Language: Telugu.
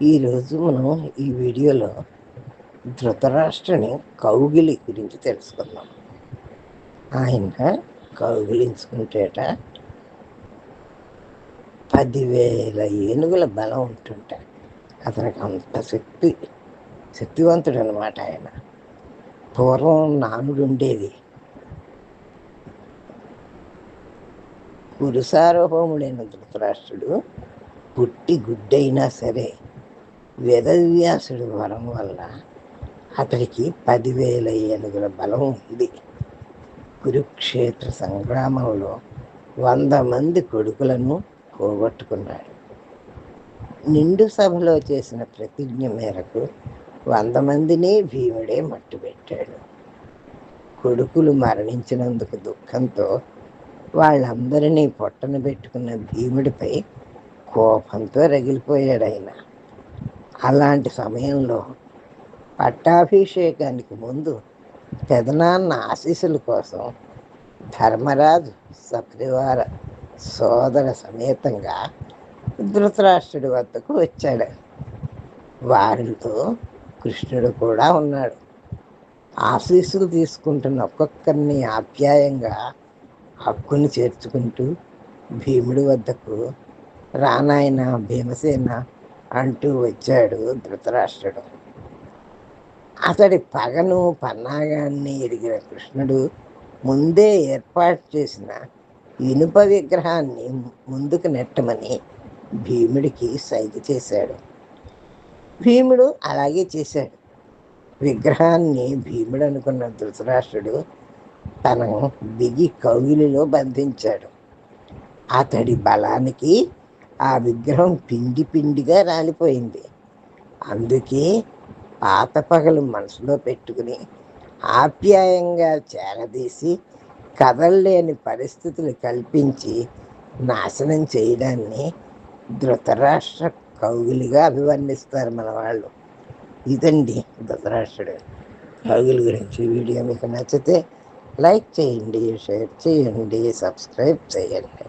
ఈరోజు మనం ఈ వీడియోలో ధృతరాష్ట్రుని కౌగిలి గురించి తెలుసుకుందాం. ఆయన కౌగిలించుకుంటేట 10,000 ఏనుగుల బలం ఉంటుంట. అతనికి అంత శక్తివంతుడు అనమాట ఆయన. పూర్వం నానుడు ఉండేది, పురుషారోహముడైన ధృతరాష్ట్రుడు పుట్టి గుడ్డైనా సరే వేదవ్యాసుడి వరం వల్ల అతడికి 10,000 ఏనుగుల బలం ఉంది. కురుక్షేత్ర సంగ్రామంలో 100 మంది కొడుకులను పోగొట్టుకున్నాడు. నిండు సభలో చేసిన ప్రతిజ్ఞ మేరకు 100 మందిని భీముడే మట్టుబెట్టాడు. కొడుకులు మరణించినందుకు దుఃఖంతో వాళ్ళందరినీ పొట్టన పెట్టుకున్న భీముడిపై కోపంతో రగిలిపోయాడు ఆయన. అలాంటి సమయంలో పట్టాభిషేకానికి ముందు పెదనాన్న ఆశీస్సుల కోసం ధర్మరాజు సపరివార సోదర సమేతంగా ధృతరాష్ట్రుడి వద్దకు వచ్చాడు. వారితో కృష్ణుడు కూడా ఉన్నాడు. ఆశీస్సులు తీసుకుంటున్న ఒక్కొక్కరిని ఆప్యాయంగా హక్కుని చేర్చుకుంటూ భీముడి వద్దకు రానాయన భీమసేన అంటూ వచ్చాడు ధృతరాష్ట్రుడు. అతడి పగను పన్నాగాన్ని ఎరిగిన కృష్ణుడు ముందే ఏర్పాటు చేసిన ఇనుప విగ్రహాన్ని ముందుకు నెట్టమని భీముడికి సైగ చేశాడు. భీముడు అలాగే చేశాడు. విగ్రహాన్ని భీముడు అనుకున్న ధృతరాష్ట్రుడు తన బిగి కౌగిలిలో బంధించాడు. అతడి బలానికి ఆ విగ్రహం పిండి పిండిగా రాలిపోయింది. అందుకే పాత పగలు మనసులో పెట్టుకుని ఆప్యాయంగా చేరదీసి కదలలేని పరిస్థితులు కల్పించి నాశనం చేయడాన్ని ధృతరాష్ట్ర కౌగిలిగా అభివర్ణిస్తారు మన వాళ్ళు. ఇదండి ధృతరాష్ట్రుడు కౌగిలి గురించి. వీడియో మీకు నచ్చితే లైక్ చేయండి, షేర్ చేయండి, సబ్స్క్రైబ్ చేయండి.